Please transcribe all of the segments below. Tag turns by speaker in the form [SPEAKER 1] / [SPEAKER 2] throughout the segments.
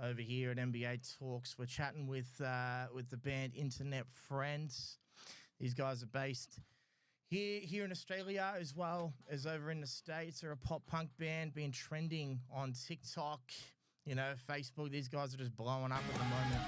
[SPEAKER 1] over here at MBA Talks. We're chatting with the band iNTeRNeT FReNDz. These guys are based here in Australia as well as over in the States. They're a pop punk band, been trending on TikTok, Facebook. These guys are just blowing up at the moment.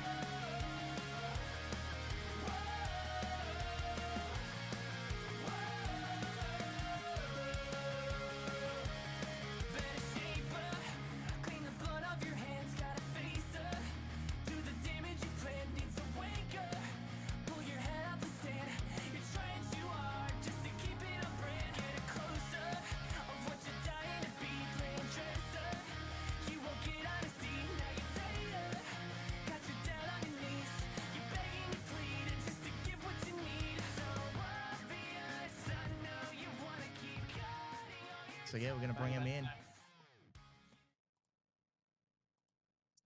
[SPEAKER 1] So yeah, we're going to bring him in.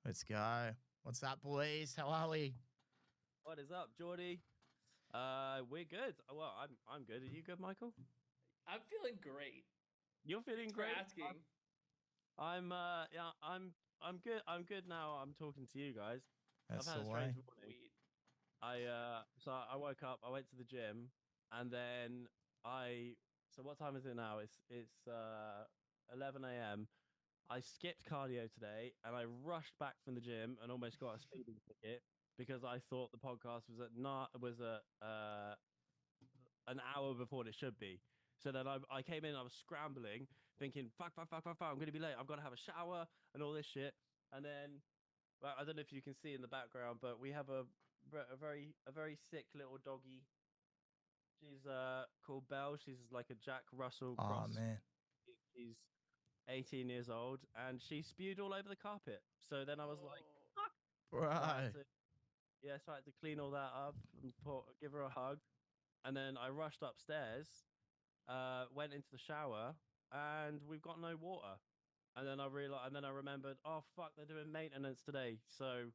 [SPEAKER 1] Let's go. What's up, boys? How are we?
[SPEAKER 2] What is up, Geordie? We're good. Well, I'm good. Are you good, Michael?
[SPEAKER 3] I'm feeling great.
[SPEAKER 2] You're feeling
[SPEAKER 3] Thanks
[SPEAKER 2] great.
[SPEAKER 3] for asking.
[SPEAKER 2] I'm good. I'm good now. I'm talking to you guys.
[SPEAKER 1] That's
[SPEAKER 2] I've had
[SPEAKER 1] the
[SPEAKER 2] a
[SPEAKER 1] way.
[SPEAKER 2] strange morning. So I woke up. I went to the gym, and then So what time is it now? It's 11 a.m. I skipped cardio today, and I rushed back from the gym and almost got a speeding ticket because I thought the podcast was an hour before it should be. So then I came in, I was scrambling, thinking, fuck, I'm going to be late. I've got to have a shower and all this shit. And then, well, I don't know if you can see in the background, but we have a very sick little doggy. She's called Belle. She's like a Jack Russell cross.
[SPEAKER 1] Oh, man.
[SPEAKER 2] She's 18 years old, and she spewed all over the carpet. So then I was like, fuck.
[SPEAKER 1] Right.
[SPEAKER 2] So I had to clean all that up and give her a hug. And then I rushed upstairs, went into the shower, and we've got no water. And then I remembered, oh fuck, they're doing maintenance today. So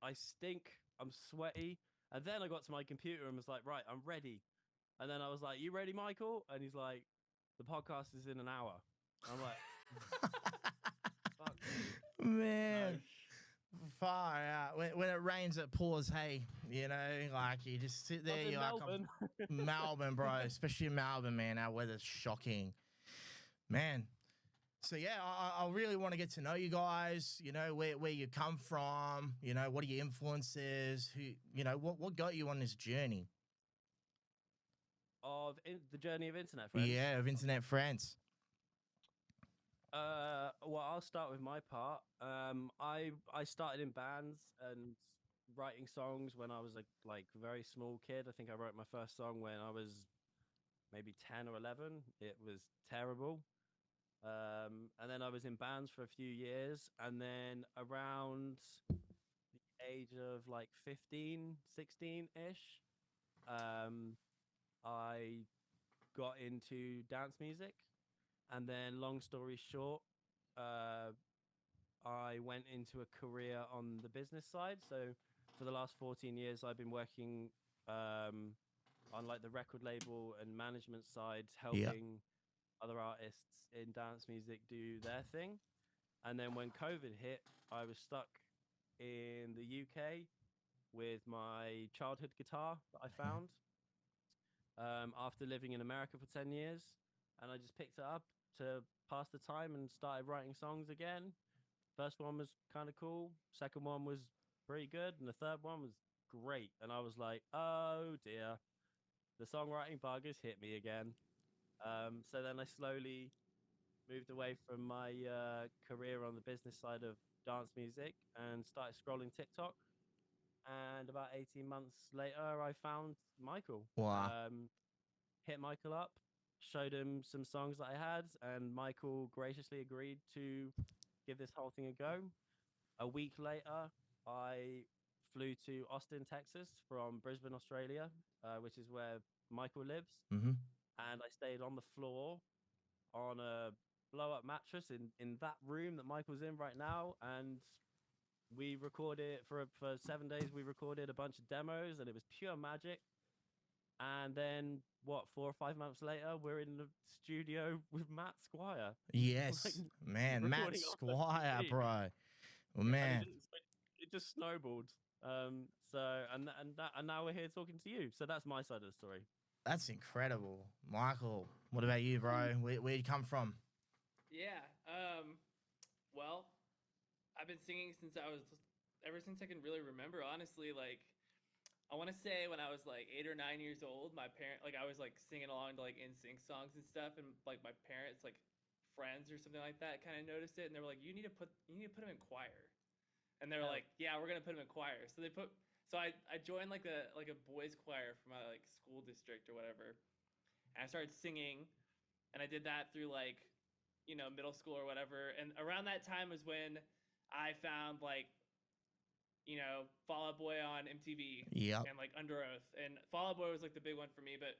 [SPEAKER 2] I stink, I'm sweaty. And then I got to my computer and was like, right, I'm ready. And then I was like, you ready, Michael? And he's like, the podcast is in an hour. I'm like, fuck.
[SPEAKER 1] Man.
[SPEAKER 2] No.
[SPEAKER 1] Far out. When it rains, it pours. Hey, like you just sit there. You're
[SPEAKER 2] Melbourne.
[SPEAKER 1] like, Melbourne, bro. Especially in Melbourne, man. Our weather's shocking, man. So yeah, I really want to get to know you guys. Where you come from. What are your influences? What got you on this journey?
[SPEAKER 2] The journey of internet, friends.
[SPEAKER 1] Yeah, of iNTeRNeT FReNDz.
[SPEAKER 2] Well, I'll start with my part. I started in bands and writing songs when I was a very small kid. I think I wrote my first song when I was maybe 10 or 11. It was terrible. And then I was in bands for a few years, and then around the age of 15, 16-ish, I got into dance music. And then, long story short, I went into a career on the business side. So for the last 14 years, I've been working on the record label and management side, helping other artists in dance music do their thing. And then when COVID hit, I was stuck in the UK with my childhood guitar that I found after living in America for 10 years. And I just picked it up to pass the time and started writing songs again. First one was kind of cool. Second one was pretty good. And the third one was great. And I was like, oh dear, the songwriting bug has hit me again. So then I slowly moved away from my career on the business side of dance music and started scrolling TikTok. And about 18 months later, I found Michael.
[SPEAKER 1] Wow.
[SPEAKER 2] Hit Michael up, showed him some songs that I had, and Michael graciously agreed to give this whole thing a go. A week later, I flew to Austin, Texas from Brisbane, Australia, which is where Michael lives.
[SPEAKER 1] Mm-hmm.
[SPEAKER 2] And I stayed on the floor on a blow-up mattress in that room that Michael's in right now. And we recorded for 7 days. We recorded a bunch of demos, and it was pure magic. And then, 4 or 5 months later, we're in the studio with Matt Squire.
[SPEAKER 1] Yes, man, Matt Squire, bro. Well, man.
[SPEAKER 2] it just snowballed. And now we're here talking to you. So that's my side of the story.
[SPEAKER 1] That's incredible. Michael, what about you, bro? Where'd you come from?
[SPEAKER 3] Yeah. Well, I've been singing ever since I can really remember. Honestly, like, I want to say when I was like 8 or 9 years old, I was like singing along to like NSYNC songs and stuff, and like my parents, like friends or something like that, kind of noticed it, and they were like, "You need to put him in choir," and they were like, "Yeah, we're gonna put him in choir." So I joined like a boys choir for my like school district or whatever, and I started singing, and I did that through like, middle school or whatever, and around that time was when I found like, Fall Out Boy on MTV.
[SPEAKER 1] Yep.
[SPEAKER 3] And like Under Oath, and Fall Out Boy was like the big one for me, but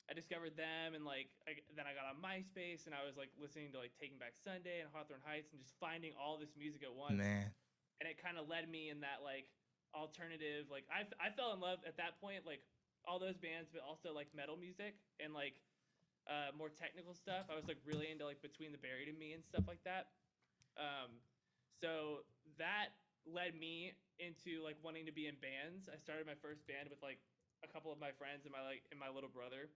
[SPEAKER 3] I discovered them, and like then I got on MySpace, and I was like listening to like Taking Back Sunday and Hawthorne Heights, and just finding all this music at once.
[SPEAKER 1] Man.
[SPEAKER 3] And it kind of led me in that like alternative, like I fell in love at that point, like all those bands, but also like metal music and like more technical stuff. I was like really into like Between the Buried and Me and stuff like that. So that led me into like wanting to be in bands. I started my first band with like a couple of my friends and my little brother,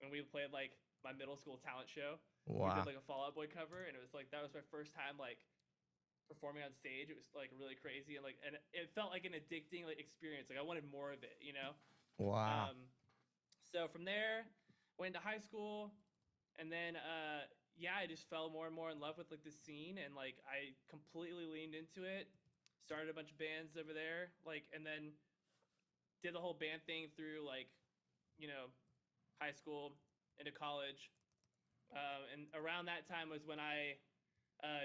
[SPEAKER 3] and we played like my middle school talent show.
[SPEAKER 1] Wow.
[SPEAKER 3] We did like a Fall Out Boy cover, and it was like that was my first time like performing on stage. It was like really crazy, and it felt like an addicting like experience. Like I wanted more of it,
[SPEAKER 1] Wow.
[SPEAKER 3] So from there, went to high school, and then I just fell more and more in love with like the scene, and like I completely leaned into it. Started a bunch of bands over there, like, and then did the whole band thing through like, high school into college. And around that time was when I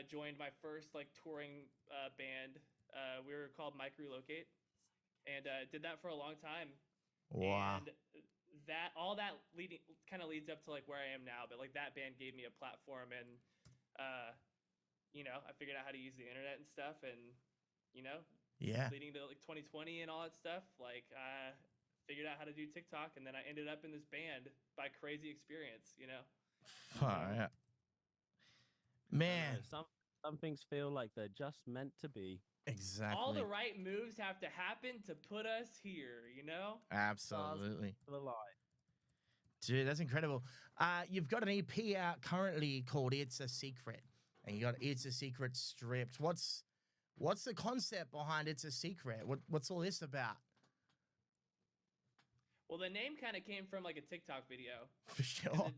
[SPEAKER 3] joined my first like touring band. We were called Mike Relocate, and did that for a long time.
[SPEAKER 1] Wow.
[SPEAKER 3] And all that kind of leads up to like where I am now. But like that band gave me a platform, and I figured out how to use the internet and stuff, and
[SPEAKER 1] Yeah.
[SPEAKER 3] leading to like 2020 and all that stuff. Like I figured out how to do TikTok, and then I ended up in this band by crazy experience.
[SPEAKER 1] Far out. Man.
[SPEAKER 2] Some things feel like they're just meant to be.
[SPEAKER 1] Exactly.
[SPEAKER 3] All the right moves have to happen to put us here,
[SPEAKER 1] Absolutely.
[SPEAKER 2] For the lie.
[SPEAKER 1] Dude, that's incredible. You've got an EP out currently called It's a Secret, and you got It's a Secret stripped. What's the concept behind It's a Secret? What's all this about?
[SPEAKER 3] Well, the name kind of came from like a TikTok video.
[SPEAKER 1] For sure.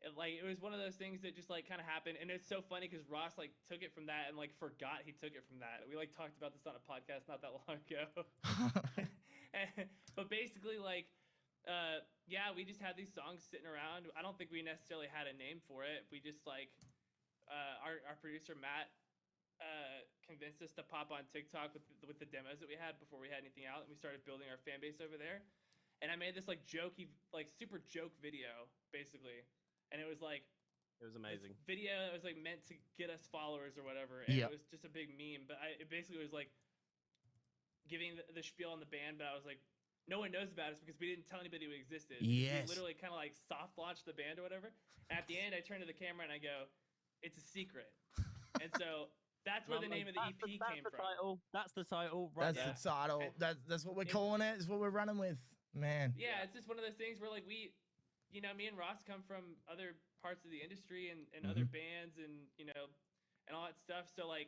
[SPEAKER 3] It was one of those things that just like kind of happened, and it's so funny because Ross like took it from that and like forgot he took it from that. We like talked about this on a podcast not that long ago. But basically, like, we just had these songs sitting around. I don't think we necessarily had a name for it. We just like our producer Matt convinced us to pop on TikTok with the demos that we had before we had anything out, and we started building our fan base over there. And I made this like jokey, like super joke video basically, and it was
[SPEAKER 2] It was amazing.
[SPEAKER 3] Video that was like meant to get us followers or whatever, and It was just a big meme. But it basically was like giving the spiel on the band, but I was like, no one knows about us because we didn't tell anybody we existed.
[SPEAKER 1] Yes.
[SPEAKER 3] We literally kind of like soft launched the band or whatever. And at the end, I turn to the camera and I go, "It's a secret." And so that's where the name of the EP came from.
[SPEAKER 2] That's the title.
[SPEAKER 1] Right. That's the title. That's what we're calling it. Is what we're running with, man.
[SPEAKER 3] Yeah, it's just one of those things where like me and Ross come from other parts of the industry and other bands and and all that stuff. So like,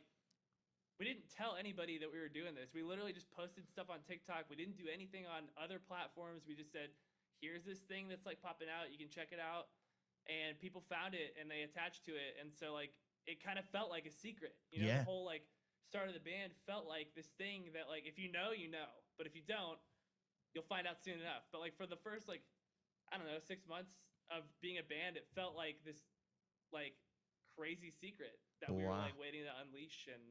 [SPEAKER 3] we didn't tell anybody that we were doing this. We literally just posted stuff on TikTok. We didn't do anything on other platforms. We just said, here's this thing that's like popping out. You can check it out. And people found it and they attached to it. And so like, it kind of felt like a secret. The whole like start of the band felt like this thing that like, if you know, but if you don't, you'll find out soon enough. But like for the first, like, I don't know, 6 months of being a band, it felt like this like crazy secret that we were like waiting to unleash. And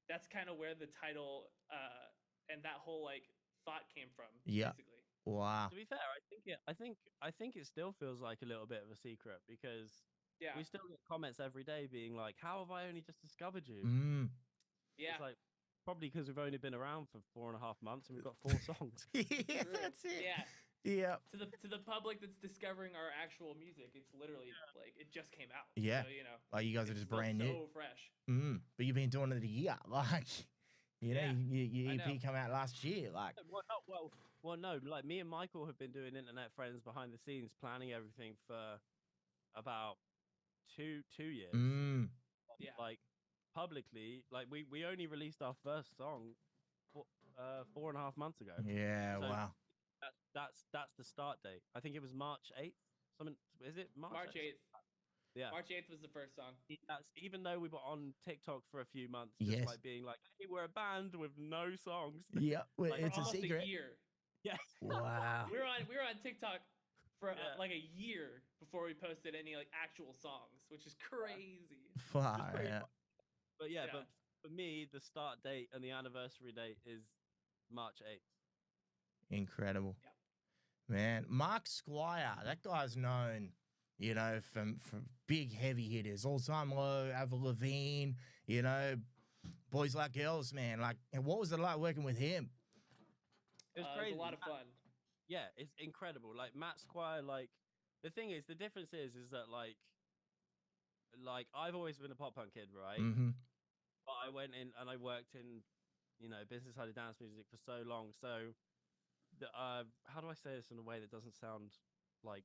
[SPEAKER 3] that's kind of where the title and that whole like thought came from.
[SPEAKER 1] Yeah.
[SPEAKER 3] Basically.
[SPEAKER 1] Wow.
[SPEAKER 2] To be fair, I think it still feels like a little bit of a secret because we still get comments every day being like, "How have I only just discovered you?"
[SPEAKER 3] Yeah.
[SPEAKER 2] It's like probably because we've only been around for 4.5 months and we've got 4 songs.
[SPEAKER 1] Yeah, that's it.
[SPEAKER 3] Yeah.
[SPEAKER 1] Yeah.
[SPEAKER 3] To the public that's discovering our actual music, it's literally like it just came out.
[SPEAKER 1] Yeah.
[SPEAKER 3] So,
[SPEAKER 1] Like you guys are just brand new.
[SPEAKER 3] So fresh.
[SPEAKER 1] But you've been doing it a year. Like You know,
[SPEAKER 3] Yeah,
[SPEAKER 1] your
[SPEAKER 3] I
[SPEAKER 1] EP
[SPEAKER 3] know.
[SPEAKER 1] come out last year. Like,
[SPEAKER 2] No. Like me and Michael have been doing internet friends behind the scenes, planning everything for about two years.
[SPEAKER 1] mm,
[SPEAKER 3] Yeah.
[SPEAKER 2] Like publicly, like we only released our first song 4.5 months ago.
[SPEAKER 1] yeah,
[SPEAKER 2] So
[SPEAKER 1] wow.
[SPEAKER 2] that's the start date. I think it was March 8th. Something is it March
[SPEAKER 3] March 8th.
[SPEAKER 2] Yeah.
[SPEAKER 3] March 8th was the first song.
[SPEAKER 2] That's even though we were on TikTok for a few months, just
[SPEAKER 1] Yes.
[SPEAKER 2] like being like, hey, we're a band with no songs.
[SPEAKER 1] Yeah, well,
[SPEAKER 2] Like,
[SPEAKER 3] For
[SPEAKER 1] it's a
[SPEAKER 3] almost
[SPEAKER 1] secret.
[SPEAKER 3] a year.
[SPEAKER 2] Yeah.
[SPEAKER 1] Wow.
[SPEAKER 3] We were on TikTok for
[SPEAKER 2] Yeah.
[SPEAKER 3] like a year before we posted any like actual songs, which is crazy.
[SPEAKER 1] Far,
[SPEAKER 2] pretty
[SPEAKER 1] yeah.
[SPEAKER 2] But yeah,
[SPEAKER 3] Yeah.
[SPEAKER 2] but for me, the start date and the anniversary date is March 8th.
[SPEAKER 1] Incredible.
[SPEAKER 3] Yeah.
[SPEAKER 1] Man, Mark Squire, that guy's known, you know, from big heavy hitters, All Time Low, Avril Lavigne, you know, Boys Like Girls, man. Like, and what was it like working with him?
[SPEAKER 2] It was
[SPEAKER 3] It
[SPEAKER 2] crazy.
[SPEAKER 3] was a lot of fun.
[SPEAKER 2] Yeah, it's incredible. Like Matt Squire, like the thing is, the difference is that like I've always been a pop punk kid, right?
[SPEAKER 1] Mm-hmm.
[SPEAKER 2] But I went in and I worked in, you know, business side of dance music for so long. So, how do I say this in a way that doesn't sound like,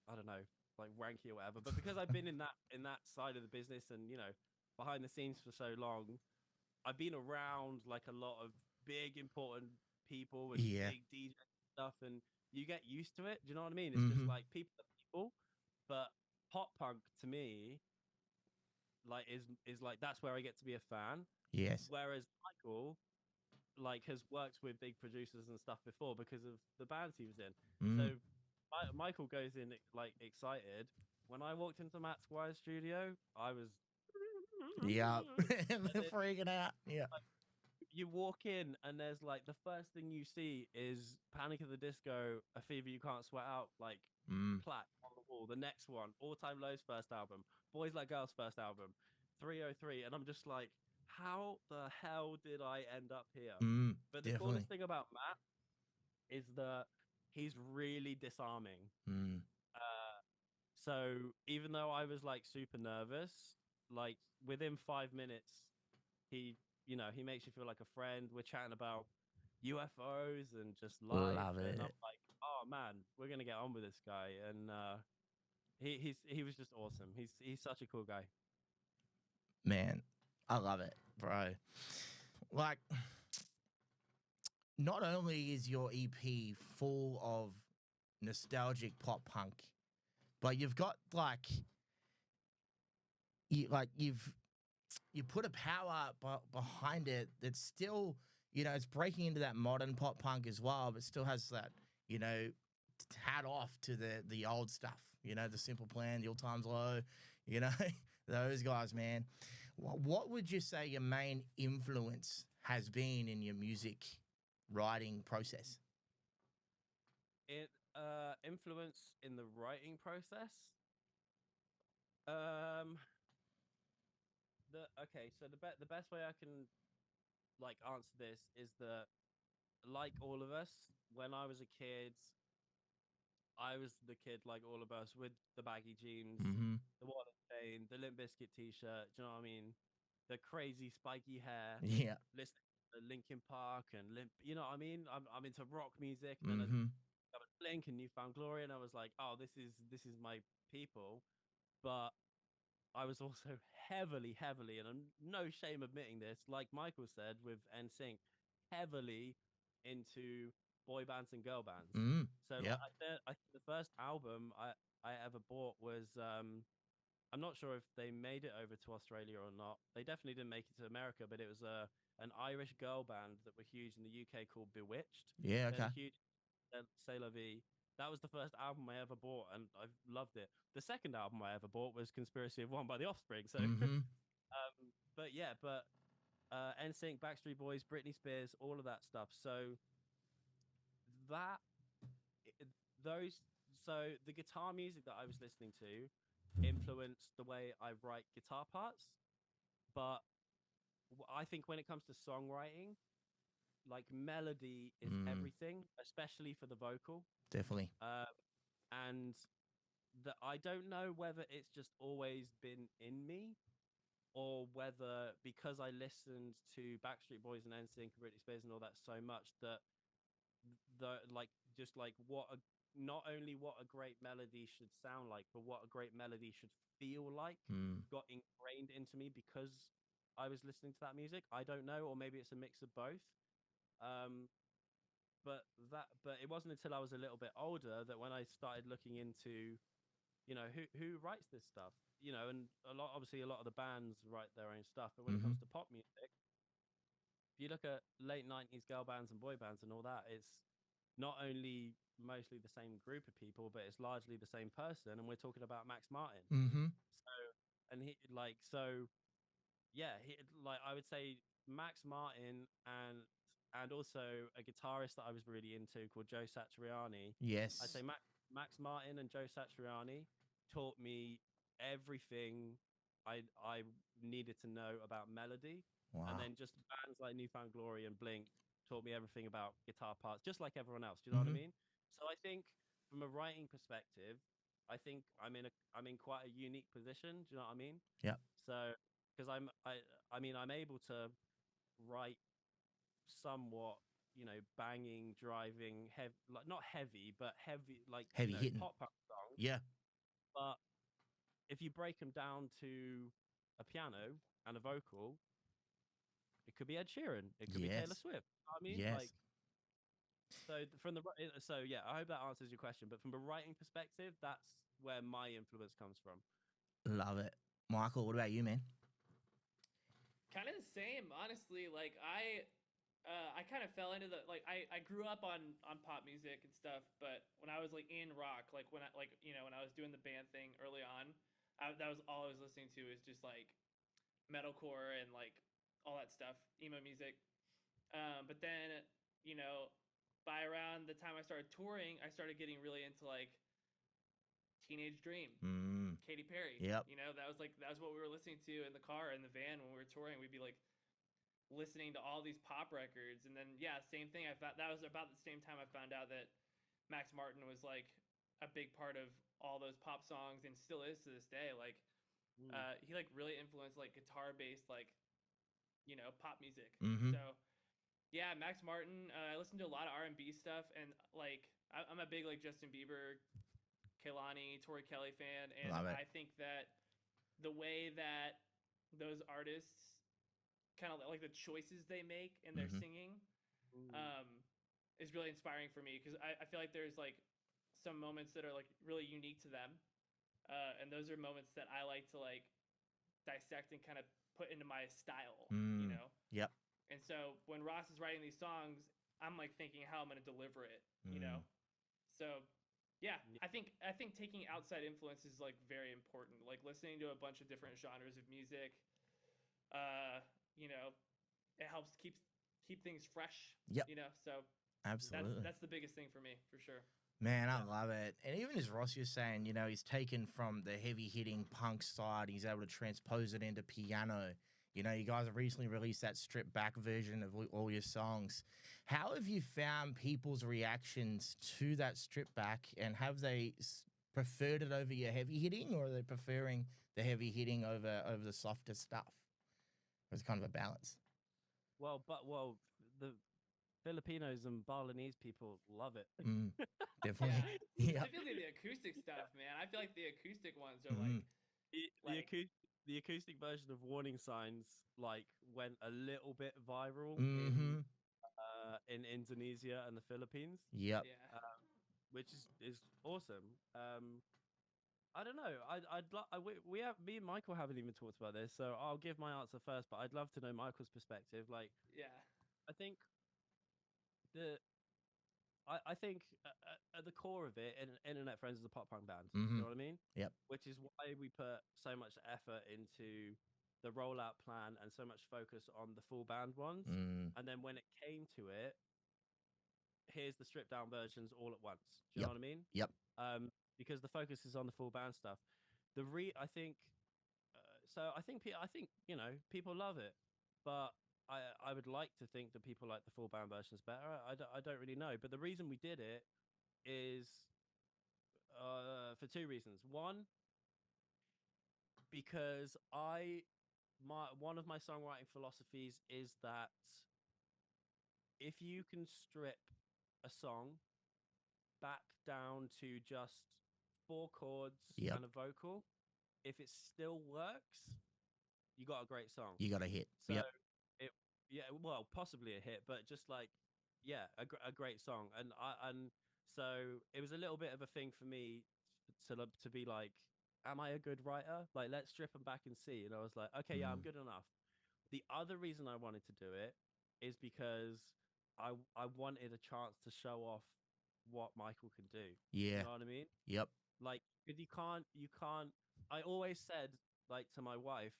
[SPEAKER 2] I don't know, like wanky or whatever? But because I've been in that side of the business and, you know, behind the scenes for so long, I've been around like a lot of big important people and
[SPEAKER 1] Yeah.
[SPEAKER 2] big DJ stuff, and you get used to it. Do you know what I mean? It's
[SPEAKER 1] Mm-hmm.
[SPEAKER 2] just like people are people, but pop punk to me like is like that's where I get to be a fan.
[SPEAKER 1] Yes.
[SPEAKER 2] Whereas Michael like has worked with big producers and stuff before because of the bands he was in.
[SPEAKER 1] Mm.
[SPEAKER 2] So Michael goes in like excited. When I walked into Matt Squire's studio, I was
[SPEAKER 1] Yeah. Freaking out. Yeah.
[SPEAKER 2] like, you walk in and there's like the first thing you see is Panic at the Disco, A Fever You Can't Sweat Out, like plaque on the wall. The next one, All Time Low's first album, Boys Like Girls' first album, 303, and I'm just like, how the hell did I end up here? But the
[SPEAKER 1] Definitely.
[SPEAKER 2] coolest thing about Matt is that he's really disarming. So even though I was like super nervous, like within 5 minutes, he makes you feel like a friend. We're chatting about UFOs and just life,
[SPEAKER 1] Love it.
[SPEAKER 2] and I'm like, oh man, we're gonna get on with this guy. And he was just awesome. He's such a cool guy.
[SPEAKER 1] Man, I love it, bro. Like, not only is your EP full of nostalgic pop punk, but you've got you put a power behind it that's still, you know, it's breaking into that modern pop punk as well, but still has that, you know, hat off to the old stuff, you know, the Simple Plan, the All Times Low, you know, those guys, man. What would you say your main influence has been in your music writing process?
[SPEAKER 2] Influence in the writing process. So the best way I can like answer this is that, like all of us, when I was a kid, I was the kid like all of us with the baggy jeans, the wallet chain, the Limp Bizkit t-shirt. Do you know what I mean? The crazy spiky hair.
[SPEAKER 1] Yeah.
[SPEAKER 2] Listening to Linkin Park and Limp. You know what I mean? I'm into rock music, and then I got Blink and Newfound Glory, and I was like, oh, this is my people. But I was also heavily, and I'm no shame admitting this, like Michael said with NSYNC, heavily into boy bands and girl bands. So
[SPEAKER 1] yep.
[SPEAKER 2] I think the first album I ever bought was I'm not sure if they made it over to Australia or not. They definitely didn't make it to America, but it was an Irish girl band that were huge in the UK called Bewitched.
[SPEAKER 1] Yeah, okay.
[SPEAKER 2] Huge. C'est la vie. That was the first album I ever bought, and I loved it. The second album I ever bought was Conspiracy of One by The Offspring. So, but NSYNC, Backstreet Boys, Britney Spears, all of that stuff. So the guitar music that I was listening to influenced the way I write guitar parts. But I think when it comes to songwriting, like melody is everything, especially for the vocal.
[SPEAKER 1] Definitely.
[SPEAKER 2] And I don't know whether it's just always been in me, or whether because I listened to Backstreet Boys and NSYNC and Britney Spears and all that so much that the like just like not only what a great melody should sound like, but what a great melody should feel like got ingrained into me because I was listening to that music. I don't know, or maybe it's a mix of both. Um, but it wasn't until I was a little bit older that when I started looking into, who writes this stuff, and obviously a lot of the bands write their own stuff, but when it comes to pop music, if you look at late 90s girl bands and boy bands and all that, it's not only mostly the same group of people, but it's largely the same person, and we're talking about Max Martin. So, and I would say Max Martin and also a guitarist that I was really into called Joe Satriani.
[SPEAKER 1] Yes.
[SPEAKER 2] I'd say Max Martin and Joe Satriani taught me everything I needed to know about melody.
[SPEAKER 1] Wow.
[SPEAKER 2] And then just bands like Newfound Glory and Blink taught me everything about guitar parts, just like everyone else. Do you know what I mean? So I think from a writing perspective, I think I'm in quite a unique position. Do you know what I mean?
[SPEAKER 1] Yeah.
[SPEAKER 2] So because I'm able to write somewhat, banging, driving, heavy, like not heavy, but heavy, like
[SPEAKER 1] heavy hitting
[SPEAKER 2] pop punk songs.
[SPEAKER 1] Yeah.
[SPEAKER 2] But if you break them down to a piano and a vocal, it could be Ed Sheeran, it could be Taylor Swift. You know what I mean?
[SPEAKER 1] Yes.
[SPEAKER 2] So yeah, I hope that answers your question. But from a writing perspective, that's where my influence comes from.
[SPEAKER 1] Love it. Michael, what about you, man?
[SPEAKER 3] Kind of the same, honestly. Like I kind of fell into I grew up on pop music and stuff, but when I was like in rock, like when I was doing the band thing early on, that was all I was listening to is just like metalcore and like all that stuff, emo music. But then, by around the time I started touring, I started getting really into like Teenage Dream, Katy Perry.
[SPEAKER 1] Yep.
[SPEAKER 3] That was what we were listening to in the car, in the van when we were touring. We'd be like listening to all these pop records, and then same thing. That was about the same time I found out that Max Martin was like a big part of all those pop songs, and still is to this day. Like, he like really influenced like guitar based like pop music. So yeah, Max Martin. I listened to a lot of R&B stuff, and like I'm a big like Justin Bieber, Kehlani, Tori Kelly fan, and I think that the way that those artists kind of like the choices they make in their singing is really inspiring for me, because I feel like there's like some moments that are like really unique to them, and those are moments that I like to like dissect and kind of put into my style.
[SPEAKER 1] Yep.
[SPEAKER 3] And so when Ross is writing these songs, I'm like thinking how I'm going to deliver it. So yeah, I think taking outside influence is like very important. Like listening to a bunch of different genres of music, it helps keep things fresh.
[SPEAKER 1] Yep.
[SPEAKER 3] So
[SPEAKER 1] absolutely,
[SPEAKER 3] that's the biggest thing for me, for sure.
[SPEAKER 1] Man, I love it. And even as Ross was saying, he's taken from the heavy hitting punk side, he's able to transpose it into piano. You guys have recently released that stripped back version of all your songs. How have you found people's reactions to that stripped back, and have they preferred it over your heavy hitting, or are they preferring the heavy hitting over the softer stuff? It's kind of a balance.
[SPEAKER 2] Well, the Filipinos and Balinese people love it.
[SPEAKER 1] Definitely.
[SPEAKER 3] Yeah. Definitely the acoustic stuff, man. I feel like the acoustic ones are
[SPEAKER 2] the acoustic version of Warning Signs like went a little bit viral in Indonesia and the Philippines.
[SPEAKER 1] Yep.
[SPEAKER 2] Which is awesome. I don't know. Me and Michael haven't even talked about this, so I'll give my answer first. But I'd love to know Michael's perspective. Like, I think I think at the core of it, Internet Friends is a pop punk band. You know what I mean?
[SPEAKER 1] Yep.
[SPEAKER 2] Which is why we put so much effort into the rollout plan and so much focus on the full band ones. And then when it came to it, here's the stripped down versions all at once. Do you know what I mean?
[SPEAKER 1] Yep.
[SPEAKER 2] Because the focus is on the full band stuff. I think people love it, but I would like to think that people like the full band versions better. I don't really know, but the reason we did it is for two reasons. One, because I one of my songwriting philosophies is that if you can strip a song back down to just 4 chords
[SPEAKER 1] Yep.
[SPEAKER 2] and a vocal, if it still works, you got a great song.
[SPEAKER 1] You got a hit.
[SPEAKER 2] So
[SPEAKER 1] Yep.
[SPEAKER 2] well, possibly a hit, but just like, yeah, a great song. And so it was a little bit of a thing for me to be like, am I a good writer? Like, let's strip them back and see. And I was like, okay, yeah, I'm good enough. The other reason I wanted to do it is because I wanted a chance to show off what Michael can do.
[SPEAKER 1] Yeah.
[SPEAKER 2] You know what I mean?
[SPEAKER 1] Yep.
[SPEAKER 2] Like, because you can't. I always said, like, to my wife,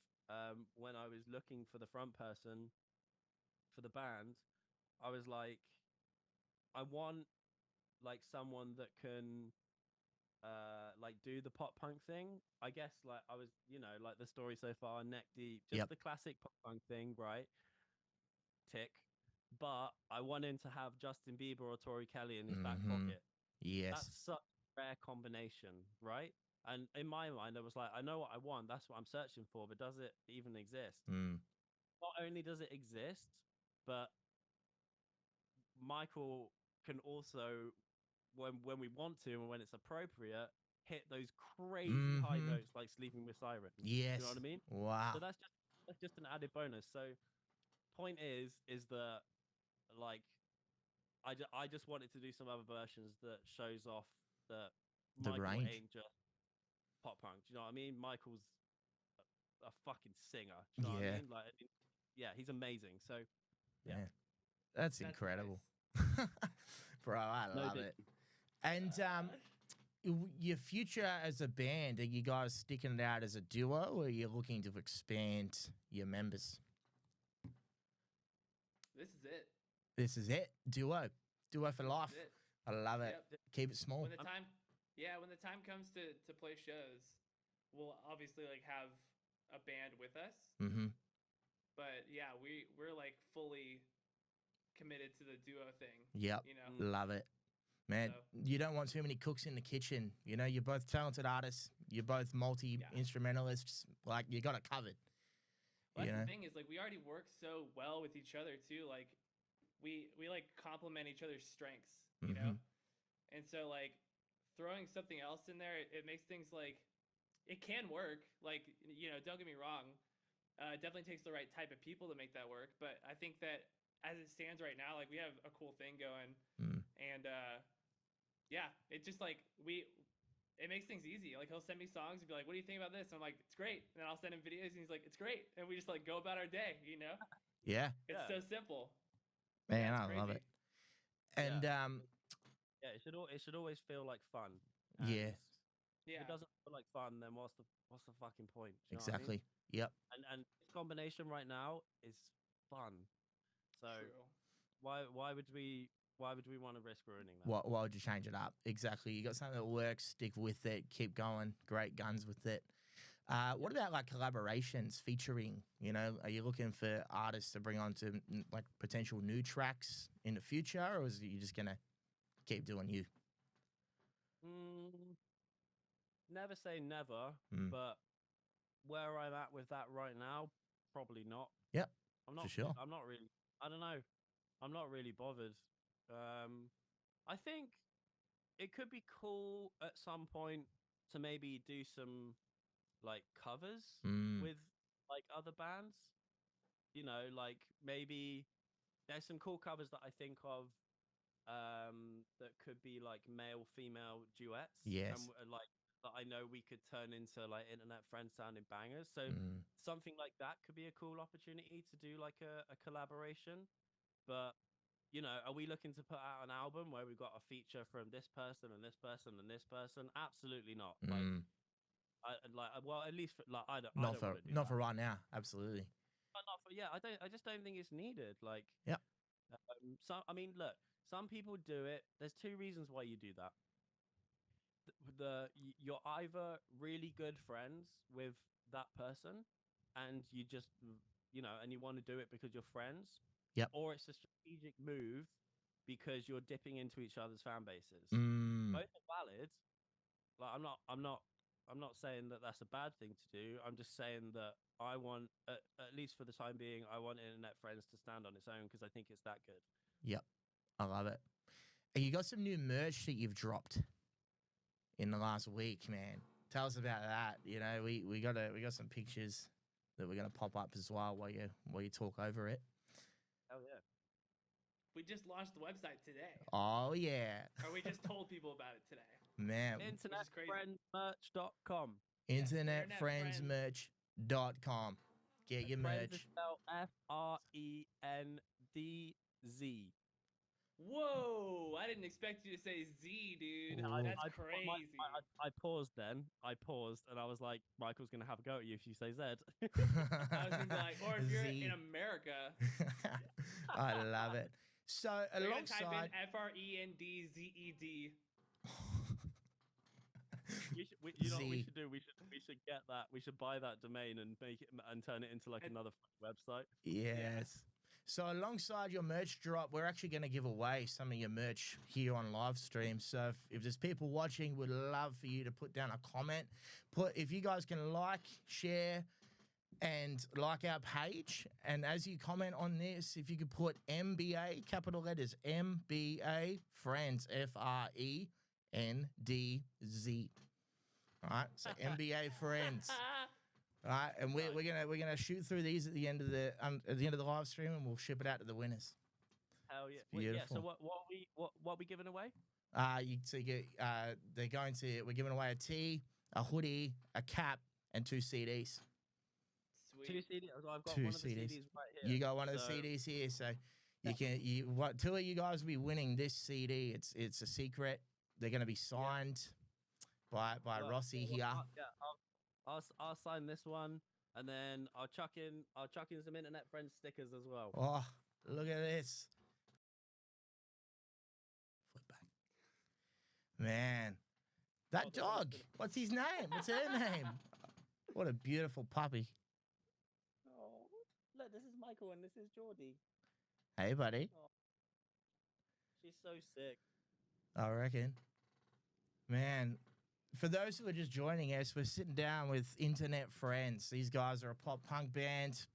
[SPEAKER 2] when I was looking for the front person for the band, I was like, I want like someone that can like do the pop punk thing. I guess like I was, like the story so far, neck deep, just the classic pop punk thing, right? Tick. But I want him to have Justin Bieber or Tori Kelly in his back pocket.
[SPEAKER 1] Yes.
[SPEAKER 2] That's such a rare combination, right? And in my mind, I was like, I know what I want. That's what I'm searching for. But does it even exist? Not only does it exist, but Michael can also, when we want to and when it's appropriate, hit those crazy high notes like Sleeping with Sirens.
[SPEAKER 1] Yes.
[SPEAKER 2] You know what I mean?
[SPEAKER 1] Wow.
[SPEAKER 2] So that's just an added bonus. So point is that like I just wanted to do some other versions that shows off that
[SPEAKER 1] The
[SPEAKER 2] Michael
[SPEAKER 1] range.
[SPEAKER 2] ain't just pop punk. Do you know what I mean? Michael's a fucking singer. Do you know what I mean? Like, yeah, he's amazing. So yeah.
[SPEAKER 1] That's incredible. Nice. Bro, I love it. And your future as a band, are you guys sticking it out as a duo, or are you looking to expand your members?
[SPEAKER 3] This is it.
[SPEAKER 1] This is it. Duo for life. I love it.
[SPEAKER 3] Yep.
[SPEAKER 1] Keep it small.
[SPEAKER 3] When the time comes to play shows, we'll obviously like have a band with us. But yeah, we're like fully committed to the duo thing.
[SPEAKER 1] Yep. Love it. Man, you don't want too many cooks in the kitchen. You know, you're both talented artists. You're both multi-instrumentalists. Like, you got it covered.
[SPEAKER 3] Well, that's the thing is, like, we already work so well with each other, too. Like, we like, complement each other's strengths, you know? And so, like, throwing something else in there, it makes things, like, it can work. Like, don't get me wrong. It definitely takes the right type of people to make that work. But I think that as it stands right now, like, we have a cool thing going. And, yeah, it just like it makes things easy. Like, he'll send me songs and be like, what do you think about this? And I'm like, it's great. And then I'll send him videos and he's like, it's great. And we just like go about our day, you know?
[SPEAKER 1] Yeah.
[SPEAKER 3] It's so simple.
[SPEAKER 1] Man, I love it. And
[SPEAKER 2] it should always feel like fun. And
[SPEAKER 1] yeah.
[SPEAKER 2] If it doesn't feel like fun, then what's the fucking point? Do you know
[SPEAKER 1] exactly.
[SPEAKER 2] what I mean?
[SPEAKER 1] Yep.
[SPEAKER 2] And this combination right now is fun. So
[SPEAKER 3] True.
[SPEAKER 2] why would we want to risk ruining that?
[SPEAKER 1] Why would you change it up? Exactly. You got something that works, stick with it, keep going, great guns with it. What about like collaborations, featuring? You know, are you looking for artists to bring on to like potential new tracks in the future, or is it you just gonna keep doing you?
[SPEAKER 2] Never say never, but where I'm at with that right now, probably not.
[SPEAKER 1] Yep.
[SPEAKER 2] I'm not.
[SPEAKER 1] For sure.
[SPEAKER 2] I'm not really. I don't know. I'm not really bothered. I think it could be cool at some point to maybe do some like covers with like other bands. You know, like maybe there's some cool covers that I think of that could be like male-female duets.
[SPEAKER 1] Yes.
[SPEAKER 2] And like that I know we could turn into like internet friend sounding bangers. So something like that could be a cool opportunity to do like a collaboration. But you know, are we looking to put out an album where we've got a feature from this person and this person and this person? Absolutely not. Well, at least for, like I don't.
[SPEAKER 1] Not for right now. Absolutely.
[SPEAKER 2] But not for, yeah. I just don't think it's needed. Like,
[SPEAKER 1] yeah.
[SPEAKER 2] I mean, look. Some people do it. There's two reasons why you do that. You're either really good friends with that person, and you just, and you want to do it because you're friends.
[SPEAKER 1] Yep.
[SPEAKER 2] Or it's a strategic move because you're dipping into each other's fan bases. Both are valid. Like I'm not I'm not saying that that's a bad thing to do. I'm just saying that I want, at least for the time being, I want Internet Friends to stand on its own because I think it's that good.
[SPEAKER 1] Yep. I love it. And you got some new merch that you've dropped in the last week, man. Tell us about that. You know, we got some pictures that we're gonna pop up as well while you talk over it.
[SPEAKER 2] Hell yeah.
[SPEAKER 3] We just launched the website today.
[SPEAKER 1] Oh yeah.
[SPEAKER 3] Or we just told people about it today.
[SPEAKER 1] Man.
[SPEAKER 2] InternetFriendsMerch.com.
[SPEAKER 1] InternetFriendsMerch.com. Get your
[SPEAKER 2] Friends is
[SPEAKER 1] merch.
[SPEAKER 2] spelled FRENDZ.
[SPEAKER 3] Whoa! I didn't expect you to say Z, dude.
[SPEAKER 1] Ooh.
[SPEAKER 3] That's
[SPEAKER 2] I
[SPEAKER 3] crazy.
[SPEAKER 2] I paused then. I paused and I was like, Michael's going to have a go at you if you say Z.
[SPEAKER 3] I was gonna be like, or if you're
[SPEAKER 1] Z.
[SPEAKER 3] in America,
[SPEAKER 1] I love it. So
[SPEAKER 3] you're gonna type
[SPEAKER 1] alongside
[SPEAKER 3] in FRENDZED.
[SPEAKER 2] You know what we
[SPEAKER 1] Z.
[SPEAKER 2] should do? We should get that. We should buy that domain and make it and turn it into like another website.
[SPEAKER 1] Yes. So alongside your merch drop, we're actually going to give away some of your merch here on live stream. So if there's people watching, we'd love for you to put down a comment. If you guys can like, share, and like our page. And as you comment on this, if you could put MBA, capital letters, MBA FReNDz, FRENDZ. All right, so MBA FReNDz. All right, and we're gonna shoot through these at the end of the live stream, and we'll ship it out to the winners.
[SPEAKER 2] Hell yeah!
[SPEAKER 1] It's beautiful.
[SPEAKER 2] Yeah. So what are we giving away?
[SPEAKER 1] We're giving away a tee, a hoodie, a cap, and 2 CDs.
[SPEAKER 3] Sweet.
[SPEAKER 2] 2 CDs. I've got
[SPEAKER 1] Two
[SPEAKER 2] one of the
[SPEAKER 1] CDs.
[SPEAKER 2] CDs right here.
[SPEAKER 1] You got one of the CDs here, so two of you guys will be winning this CD. It's a secret. They're gonna be signed by Rossi here.
[SPEAKER 2] I'll sign this one, and then I'll chuck in some Internet Friends stickers as well.
[SPEAKER 1] Oh, look at this. Flip back. Man, that dog. What's his name? What's her name? What a beautiful puppy.
[SPEAKER 2] Oh, look, this is Michael and this is Geordie.
[SPEAKER 1] Hey, buddy.
[SPEAKER 2] Oh, she's so sick.
[SPEAKER 1] I reckon. Man, for those who are just joining us, we're sitting down with Internet FReNDz. These guys are a pop punk band.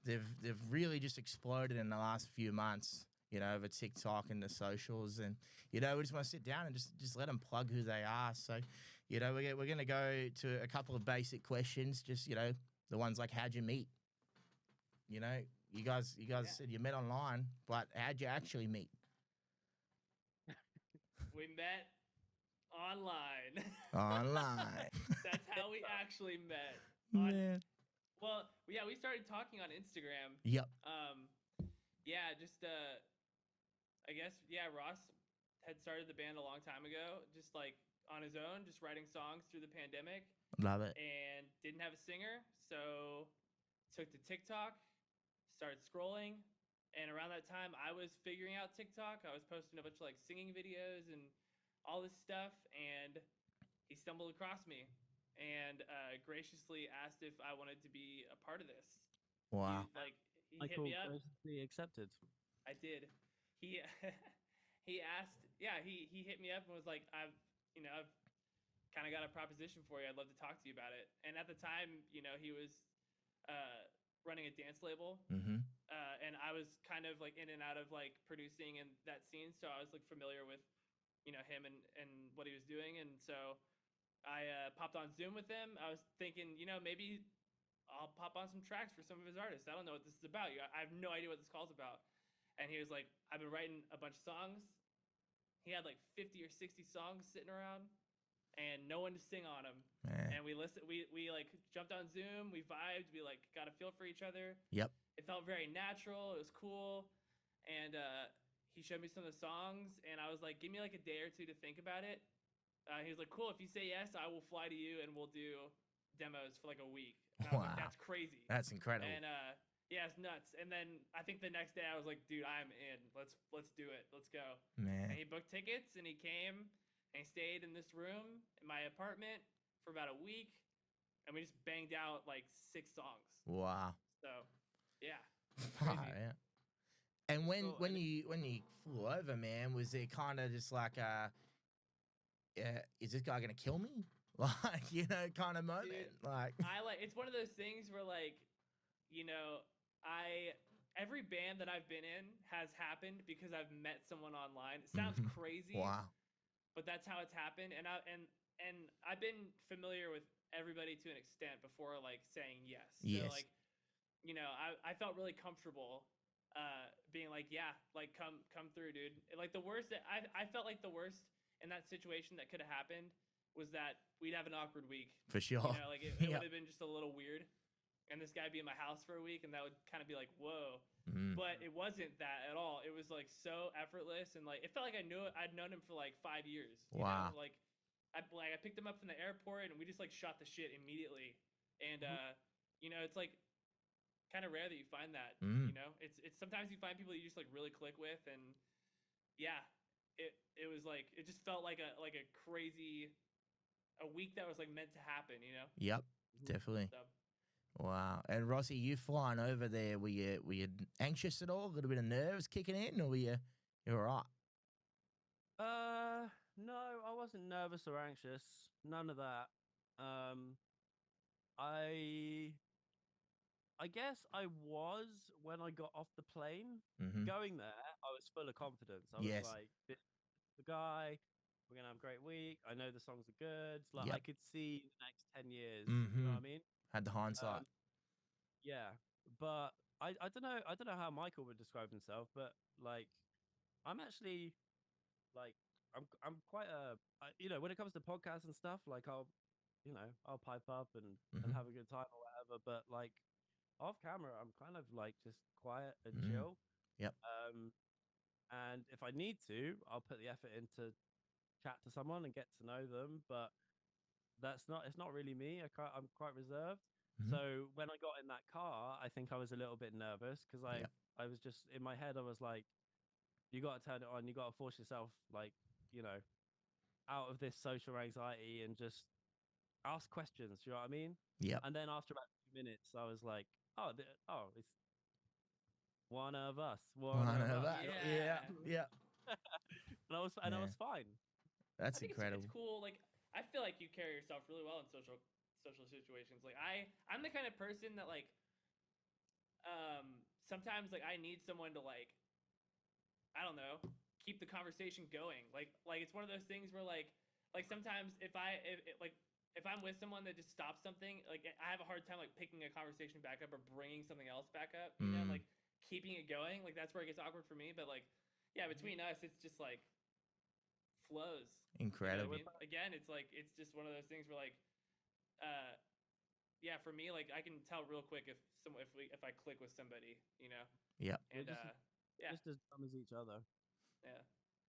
[SPEAKER 1] They've really just exploded in the last few months, you know, over TikTok and the socials. And, you know, we just want to sit down and just let them plug who they are. So, you know, we're going to go to a couple of basic questions, just, you know, the ones like, how'd you meet? You know, you guys said you met online, but how'd you actually meet?
[SPEAKER 3] We met online.
[SPEAKER 1] Online.
[SPEAKER 3] That's how we actually met.
[SPEAKER 1] Man.
[SPEAKER 3] Well, yeah, we started talking on Instagram.
[SPEAKER 1] Yep.
[SPEAKER 3] Yeah, just I guess Ross had started the band a long time ago, just like on his own, just writing songs through the pandemic.
[SPEAKER 1] Love it.
[SPEAKER 3] And didn't have a singer, so took to TikTok, started scrolling, and around that time I was figuring out TikTok. I was posting a bunch of like singing videos and all this stuff, and he stumbled across me and graciously asked if I wanted to be a part of this.
[SPEAKER 1] Wow.
[SPEAKER 3] He hit me up.
[SPEAKER 2] Graciously accepted.
[SPEAKER 3] I did. He asked, he hit me up and was like, I've kind of got a proposition for you. I'd love to talk to you about it. And at the time, you know, he was running a dance label.
[SPEAKER 1] Mm-hmm.
[SPEAKER 3] And I was kind of like in and out of like producing in that scene. So I was like familiar with, you know, him and what he was doing. And so I popped on Zoom with him. I was thinking, you know, maybe I'll pop on some tracks for some of his artists. I don't know what this is about. I have no idea what this call's about. And he was like, I've been writing a bunch of songs. He had like 50 or 60 songs sitting around and no one to sing on them.
[SPEAKER 1] Man.
[SPEAKER 3] And we listened, we like jumped on Zoom, we vibed, we like got a feel for each other.
[SPEAKER 1] Yep.
[SPEAKER 3] It felt very natural. It was cool. And he showed me some of the songs and I was like, give me like a day or two to think about it. He was like, cool, if you say yes, I will fly to you and we'll do demos for like a week. And I was like, that's crazy.
[SPEAKER 1] That's incredible.
[SPEAKER 3] And yeah, it's nuts. And then I think the next day I was like, dude, I'm in. Let's do it. Let's go.
[SPEAKER 1] Man.
[SPEAKER 3] And he booked tickets and he came and he stayed in this room in my apartment for about a week. And we just banged out like 6 songs.
[SPEAKER 1] Wow.
[SPEAKER 3] So, yeah.
[SPEAKER 1] Yeah. And when you flew over, man, was it kind of just like, is this guy gonna kill me? like, kind of moment.
[SPEAKER 3] Dude,
[SPEAKER 1] Like,
[SPEAKER 3] it's one of those things where like, you know, every band that I've been in has happened because I've met someone online. It sounds crazy,
[SPEAKER 1] wow.
[SPEAKER 3] but that's how it's happened. And I've been familiar with everybody to an extent before like saying yes.
[SPEAKER 1] Yes.
[SPEAKER 3] So like, you know, I felt really comfortable being like, yeah, like come through, dude. Like the worst that I felt like the worst in that situation that could have happened was that we'd have an awkward week.
[SPEAKER 1] For sure.
[SPEAKER 3] You know, like it would have been just a little weird. And this guy be in my house for a week, and that would kind of be like, whoa. But it wasn't that at all. It was like so effortless, and like it felt like I'd known him for like 5 years. You
[SPEAKER 1] Wow.
[SPEAKER 3] know? Like I picked him up from the airport, and we just like shot the shit immediately. And you know, it's like kind of rare that you find that. You know, it's sometimes you find people you just like really click with, and yeah, it was like it just felt like a crazy a week that was like meant to happen. You know.
[SPEAKER 1] Yep. Definitely.
[SPEAKER 3] So,
[SPEAKER 1] wow. And Rossi, you flying over there, were you anxious at all? A little bit of nerves kicking in, or were you all right?
[SPEAKER 2] No, I wasn't nervous or anxious. None of that. I guess I was when I got off the plane. Going there, I was full of confidence. I was like, this is the guy. We're gonna have a great week. I know the songs are good. Like I could see the next 10 years. You know what I mean?
[SPEAKER 1] Had the hindsight.
[SPEAKER 2] Yeah, but I don't know. I don't know how Michael would describe himself, but like, I'm actually like I'm quite you know, when it comes to podcasts and stuff, like I'll pipe up and have a good time or whatever. But like off camera, I'm kind of like just quiet and chill.
[SPEAKER 1] Yep.
[SPEAKER 2] And if I need to, I'll put the effort in to chat to someone and get to know them. But it's not really me. I'm quite reserved. So when I got in that car, I think I was a little bit nervous because I was just in my head. I was like, you got to turn it on. You got to force yourself, like, you know, out of this social anxiety and just ask questions. You know what I mean?
[SPEAKER 1] Yeah.
[SPEAKER 2] And then after about 2 minutes, I was like, it's one of us. One of us.
[SPEAKER 1] Yeah.
[SPEAKER 2] And I was fine.
[SPEAKER 1] That's
[SPEAKER 3] I think
[SPEAKER 1] incredible.
[SPEAKER 3] It's cool. Like I feel like you carry yourself really well in social situations. Like I'm the kind of person that like sometimes like I need someone to like I don't know, keep the conversation going. Like it's one of those things where like sometimes if I'm with someone that just stops something, like I have a hard time like picking a conversation back up or bringing something else back up, you know, like keeping it going. Like that's where it gets awkward for me, but like yeah, between us it's just like flows.
[SPEAKER 1] Incredible.
[SPEAKER 3] You know what I mean? Again, it's like it's just one of those things where like yeah, for me like I can tell real quick if I click with somebody, you know.
[SPEAKER 1] Yeah.
[SPEAKER 3] And
[SPEAKER 2] just as dumb as each other.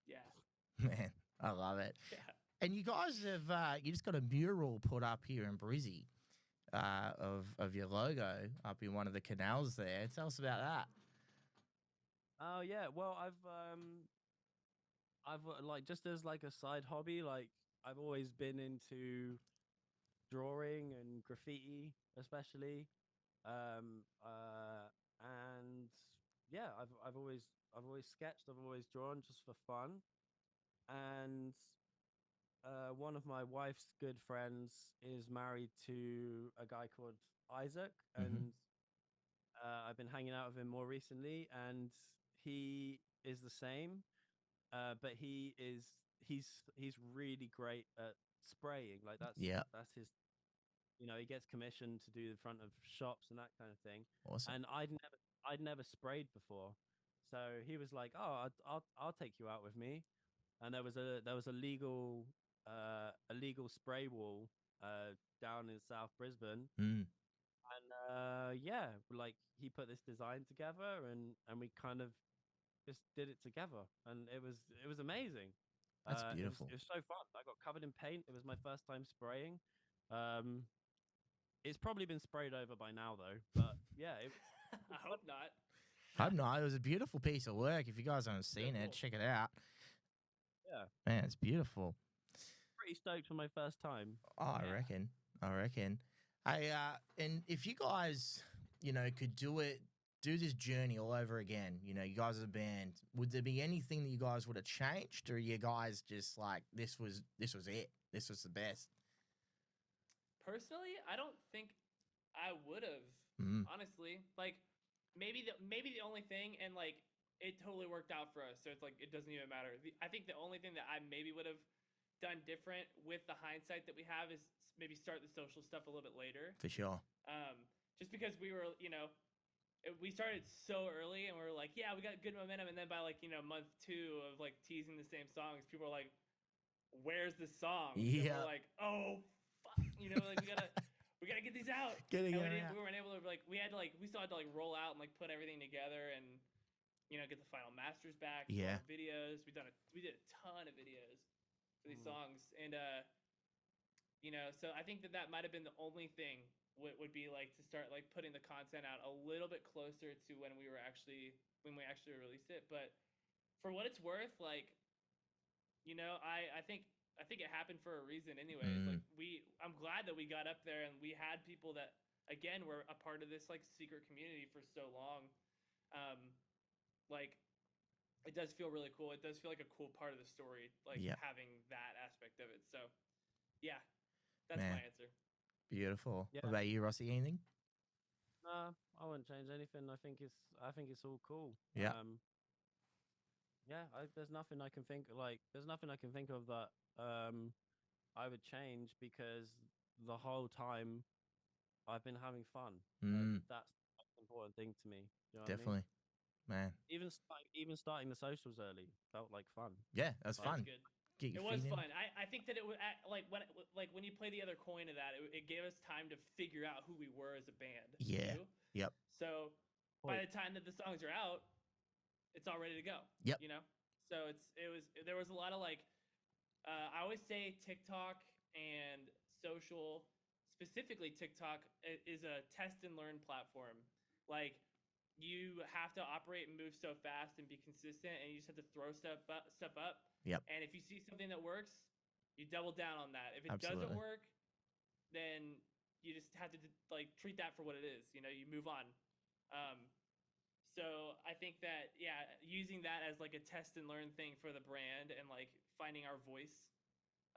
[SPEAKER 3] Yeah.
[SPEAKER 1] Man, I love it.
[SPEAKER 3] Yeah.
[SPEAKER 1] And you guys have you just got a mural put up here in Brizzy of your logo up in one of the canals there. Tell us about that.
[SPEAKER 2] Oh yeah, well I've like just as like a side hobby, like I've always been into drawing and graffiti, especially, and yeah, I've always sketched, I've always drawn just for fun, and one of my wife's good friends is married to a guy called Isaac, and I've been hanging out with him more recently, and he is the same, but he's really great at spraying. Like that's his. You know, he gets commissioned to do the front of shops and that kind of thing.
[SPEAKER 1] Awesome.
[SPEAKER 2] And I'd never sprayed before, so he was like, "Oh, I'll take you out with me." And there was a legal spray wall down in South Brisbane. And yeah, like he put this design together, and we kind of just did it together, and it was amazing.
[SPEAKER 1] That's beautiful.
[SPEAKER 2] It was so fun. I got covered in paint. It was my first time spraying. It's probably been sprayed over by now though, but yeah,
[SPEAKER 3] I hope not.
[SPEAKER 1] I hope not. It was a beautiful piece of work. If you guys haven't seen it, check it out.
[SPEAKER 2] Yeah,
[SPEAKER 1] man, it's beautiful.
[SPEAKER 2] Pretty stoked for my first time.
[SPEAKER 1] Oh, I reckon. And if you guys, you know, could do this journey all over again, you know, you guys as a band, would there be anything that you guys would have changed, or are you guys just like this was it, this was the best?
[SPEAKER 3] personally, I don't think I would have, honestly. Like, maybe the only thing, and like it totally worked out for us, so it's like it doesn't even matter. I think the only thing that I maybe would have done different with the hindsight that we have is maybe start the social stuff a little bit later.
[SPEAKER 1] For sure.
[SPEAKER 3] Just because we were, we started so early, and we were like, yeah, we got good momentum, and then by like month 2 of like teasing the same songs, people are like, where's the song?
[SPEAKER 1] Yeah.
[SPEAKER 3] And we're like, oh fuck, like we gotta get these out.
[SPEAKER 1] Getting
[SPEAKER 3] and
[SPEAKER 1] it out.
[SPEAKER 3] we weren't able to, like, we still had to like roll out and like put everything together and get the final masters back.
[SPEAKER 1] Yeah.
[SPEAKER 3] Videos. We did a ton of videos for these songs, and so I think that might have been the only thing would be like to start like putting the content out a little bit closer to when we actually released it. But for what it's worth, like, I think it happened for a reason anyways. Like, I'm glad that we got up there and we had people that, again, were a part of this like secret community for so long. Like, it does feel really cool. It does feel like a cool part of the story, like having that aspect of it. So yeah, that's my answer.
[SPEAKER 1] Beautiful.
[SPEAKER 2] Yeah.
[SPEAKER 1] What about you, Rossi? Anything?
[SPEAKER 2] I wouldn't change anything. I think it's all cool.
[SPEAKER 1] Yeah.
[SPEAKER 2] There's nothing I can think of that I would change, because the whole time I've been having fun. That's the most important thing to me. You know
[SPEAKER 1] Definitely.
[SPEAKER 2] What I mean?
[SPEAKER 1] Man.
[SPEAKER 2] Even starting the socials early felt like fun.
[SPEAKER 1] Yeah, that's fun.
[SPEAKER 3] Good. It was fun. I think that it was like when you play the other coin of that, it gave us time to figure out who we were as a band.
[SPEAKER 1] Yeah.
[SPEAKER 3] Too.
[SPEAKER 1] Yep.
[SPEAKER 3] So by the time that the songs are out, it's all ready to go.
[SPEAKER 1] Yep.
[SPEAKER 3] So there was a lot of like, I always say TikTok and social, specifically TikTok, is a test and learn platform. Like, you have to operate and move so fast and be consistent, and you just have to throw stuff up.
[SPEAKER 1] Yep.
[SPEAKER 3] And if you see something that works, you double down on that. If it
[SPEAKER 1] Absolutely.
[SPEAKER 3] doesn't work, then you just have to like treat that for what it is. You move on. So I think that, using that as like a test and learn thing for the brand and like finding our voice,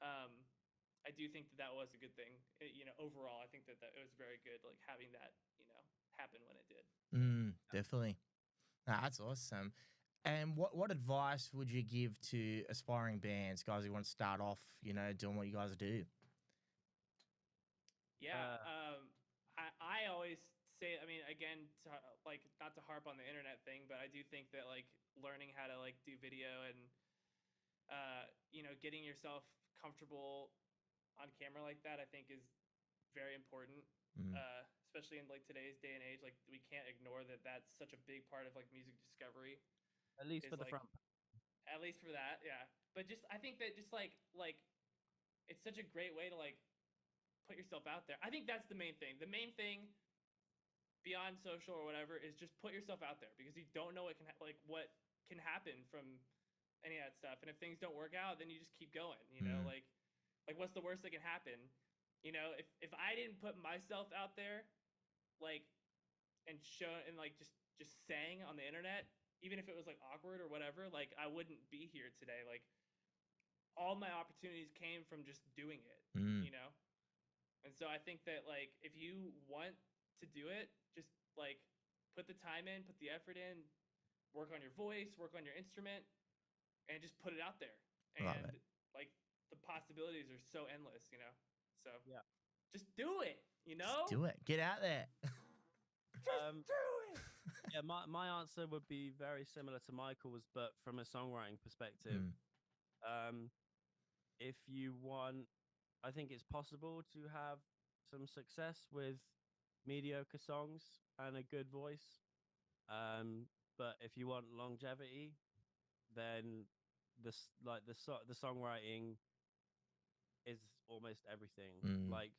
[SPEAKER 3] I do think that was a good thing. Overall, I think that it was very good, like having that, happen when it did.
[SPEAKER 1] Definitely. That's awesome. And what advice would you give to aspiring bands, guys who want to start off, doing what you guys do?
[SPEAKER 3] Yeah. I always say, I mean, again, like, not to harp on the internet thing, but I do think that like learning how to like do video and, getting yourself comfortable on camera like that, I think is very important. Especially in like today's day and age, like we can't ignore that that's such a big part of like music discovery.
[SPEAKER 2] At least for the
[SPEAKER 3] like,
[SPEAKER 2] front.
[SPEAKER 3] At least for that, yeah. But I think that just like it's such a great way to like put yourself out there. I think that's the main thing. The main thing beyond social or whatever is just put yourself out there, because you don't know what can happen from any of that stuff. And if things don't work out, then you just keep going. Like what's the worst that can happen? If I didn't put myself out there, like, and show and like just sang on the internet, even if it was like awkward or whatever, like I wouldn't be here today. Like, all my opportunities came from just doing it, And so I think that like if you want to do it, just like put the time in, put the effort in, work on your voice, work on your instrument, and just put it out there. And like the possibilities are so endless, So
[SPEAKER 2] yeah,
[SPEAKER 3] just do it.
[SPEAKER 1] Just do it. Get out there.
[SPEAKER 3] Just do it.
[SPEAKER 2] Yeah, my answer would be very similar to Michael's, but from a songwriting perspective. If you want, I think it's possible to have some success with mediocre songs and a good voice. But if you want longevity, then the songwriting is almost everything. Like,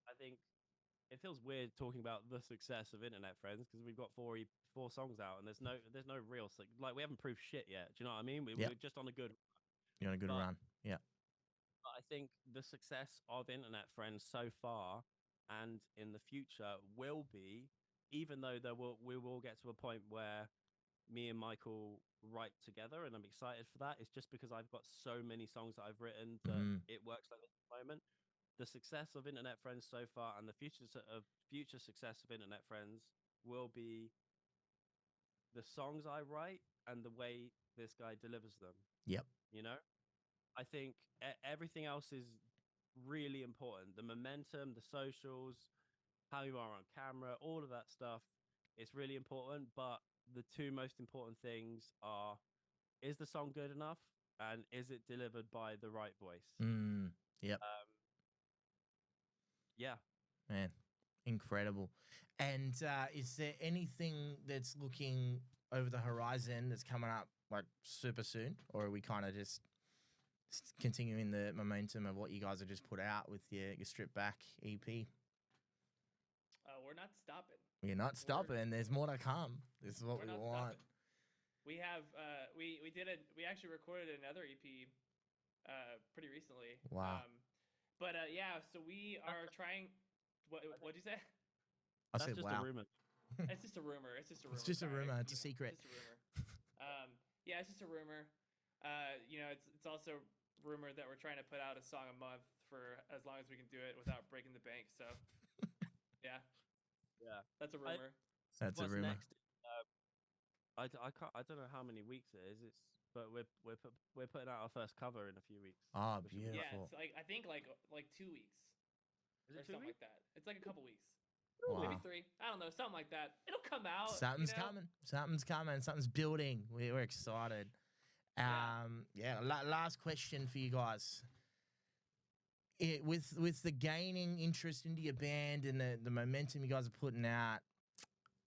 [SPEAKER 2] I think it feels weird talking about the success of Internet Friends, because we've got four songs out and there's no real, like, we haven't proved shit yet. Do you know what I mean? We're just on a good.
[SPEAKER 1] You're on a good run. Yeah.
[SPEAKER 2] But I think the success of Internet Friends so far and in the future will be, even though we will get to a point where me and Michael write together, and I'm excited for that. It's just because I've got so many songs that I've written that it works like this at the moment. the success of Internet Friends so far and the future success of Internet Friends will be the songs I write and the way this guy delivers them.
[SPEAKER 1] Yep.
[SPEAKER 2] You know, I think everything else is really important. The momentum, the socials, how you are on camera, all of that stuff. It's really important. But the two most important things are, is the song good enough? And is it delivered by the right voice?
[SPEAKER 1] Yep.
[SPEAKER 2] Yeah.
[SPEAKER 1] Man, incredible. And is there anything that's looking over the horizon that's coming up like super soon? Or are we kind of just continuing the momentum of what you guys have just put out with your Strip Back EP?
[SPEAKER 3] We're not stopping.
[SPEAKER 1] You're not stopping. There's more to come. This is what we want.
[SPEAKER 3] Stopping. We have we actually recorded another EP pretty recently.
[SPEAKER 1] Wow.
[SPEAKER 3] But yeah, so we are trying. What'd you say?
[SPEAKER 1] I said
[SPEAKER 2] just
[SPEAKER 1] wow.
[SPEAKER 2] a rumor.
[SPEAKER 3] It's just a rumor. It's just a rumor.
[SPEAKER 1] It's just a
[SPEAKER 3] Sorry,
[SPEAKER 1] rumor. It's a
[SPEAKER 3] you know,
[SPEAKER 1] secret.
[SPEAKER 3] Just a rumor. Yeah, it's just a rumor. You know, it's also rumored that we're trying to put out a song a month for as long as we can do it without breaking the bank. So, yeah, that's a rumor.
[SPEAKER 1] That's a
[SPEAKER 2] What's
[SPEAKER 1] rumor.
[SPEAKER 2] next? I don't know how many weeks it is. But we're putting out our first cover in a few weeks.
[SPEAKER 1] Oh,
[SPEAKER 2] which will be-
[SPEAKER 3] Yeah,
[SPEAKER 1] beautiful.
[SPEAKER 3] it's like I think like 2 weeks
[SPEAKER 2] Is
[SPEAKER 3] or
[SPEAKER 2] it 2
[SPEAKER 3] something
[SPEAKER 2] weeks?
[SPEAKER 3] like that. It's like a couple weeks,
[SPEAKER 1] Wow.
[SPEAKER 3] maybe 3. I don't know, something like that. It'll come out.
[SPEAKER 1] Something's
[SPEAKER 3] you know?
[SPEAKER 1] coming. Something's coming. Something's building. We're excited. Last question for you guys. With the gaining interest into your band and the momentum you guys are putting out,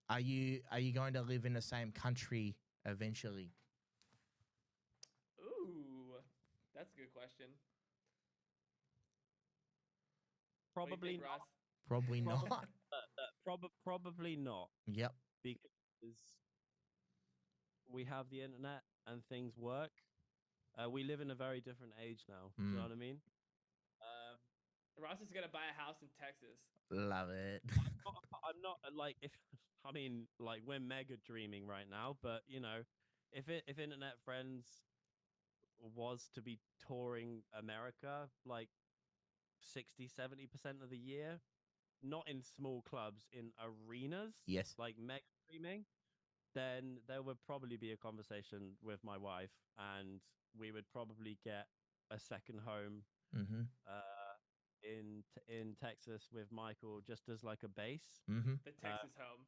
[SPEAKER 1] are you going to live in the same country eventually?
[SPEAKER 3] Ooh, that's a good question. What do you
[SPEAKER 2] Probably
[SPEAKER 3] think,
[SPEAKER 2] not.
[SPEAKER 3] Ross?
[SPEAKER 1] Probably not.
[SPEAKER 2] Probably not,
[SPEAKER 1] Yep.
[SPEAKER 2] because we have the internet and things work. We live in a very different age now. Do you know what I mean?
[SPEAKER 3] Ross is gonna buy a house in Texas.
[SPEAKER 1] Love it.
[SPEAKER 2] I'm not like if I mean like we're mega dreaming right now, but you know, if Internet Friends was to be touring America like 60-70% of the year, not in small clubs, in arenas,
[SPEAKER 1] Yes.
[SPEAKER 2] like mega streaming, then there would probably be a conversation with my wife, and we would probably get a second home
[SPEAKER 1] Mm-hmm.
[SPEAKER 2] in Texas with Michael, just as like a base.
[SPEAKER 1] Mm-hmm.
[SPEAKER 3] The Texas home.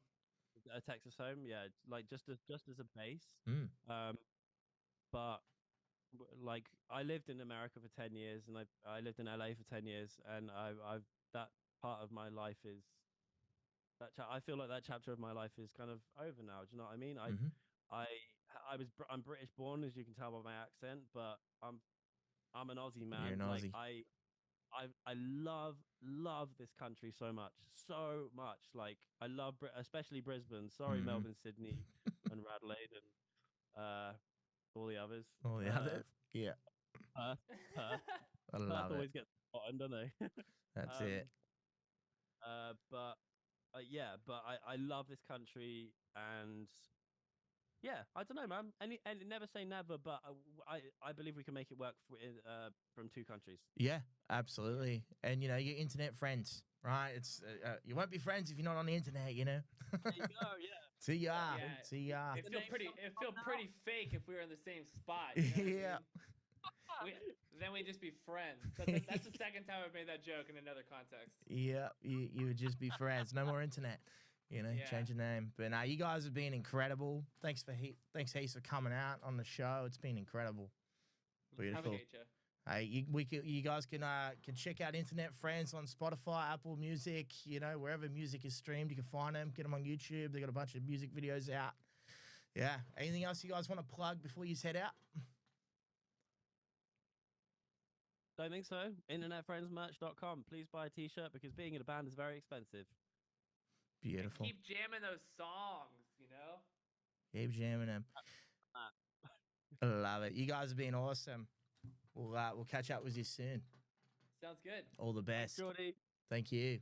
[SPEAKER 2] A Texas home, yeah, like just as a base.
[SPEAKER 1] Mm.
[SPEAKER 2] But like I lived in America for 10 years, and I lived in LA for 10 years, and I've that part of my life is I feel like that chapter of my life is kind of over now. Do you know what I mean?
[SPEAKER 1] Mm-hmm.
[SPEAKER 2] I'm British born, as you can tell by my accent, but I'm an Aussie man.
[SPEAKER 1] You're an
[SPEAKER 2] Like
[SPEAKER 1] Aussie.
[SPEAKER 2] I love this country so much. Like I love especially Brisbane. Sorry,
[SPEAKER 1] Mhm.
[SPEAKER 2] Melbourne, Sydney, and Adelaide, and all the others.
[SPEAKER 1] Oh, the others. Yeah.
[SPEAKER 2] Perth,
[SPEAKER 1] I
[SPEAKER 2] Perth
[SPEAKER 1] love it.
[SPEAKER 2] always gets forgotten, don't they?
[SPEAKER 1] That's it.
[SPEAKER 2] But I love this country, and yeah, I don't know, man. And never say never, but I believe we can make it work from 2 countries.
[SPEAKER 1] Yeah, absolutely. And your internet friends, right? It's you won't be friends if you're not on the internet.
[SPEAKER 2] There you go, yeah.
[SPEAKER 1] See ya.
[SPEAKER 3] Yeah.
[SPEAKER 1] See ya.
[SPEAKER 3] It'd feel pretty fake if we were in the same spot. You know what I mean?
[SPEAKER 1] Yeah.
[SPEAKER 3] Then we'd just be friends. That's the second time I've made that joke in another context.
[SPEAKER 1] Yeah, you would just be friends. No more internet.
[SPEAKER 3] Yeah.
[SPEAKER 1] Change your name. But you guys have been incredible. Thanks heaps for coming out on the show. It's been incredible. Beautiful.
[SPEAKER 3] Appreciate you.
[SPEAKER 1] Hey, you guys can check out Internet Friends on Spotify, Apple Music, wherever music is streamed. You can find them. Get them on YouTube. They got a bunch of music videos out. Yeah. Anything else you guys want to plug before you head out?
[SPEAKER 2] Don't think so. InternetFriendsMerch.com. Please buy a t-shirt, because being in a band is very expensive.
[SPEAKER 1] Beautiful.
[SPEAKER 3] And keep jamming those songs, you know?
[SPEAKER 1] Keep jamming them. I love it. You guys have been awesome. We'll catch up with you soon.
[SPEAKER 3] Sounds good.
[SPEAKER 1] All the best.
[SPEAKER 2] Jordy.
[SPEAKER 1] Thank you.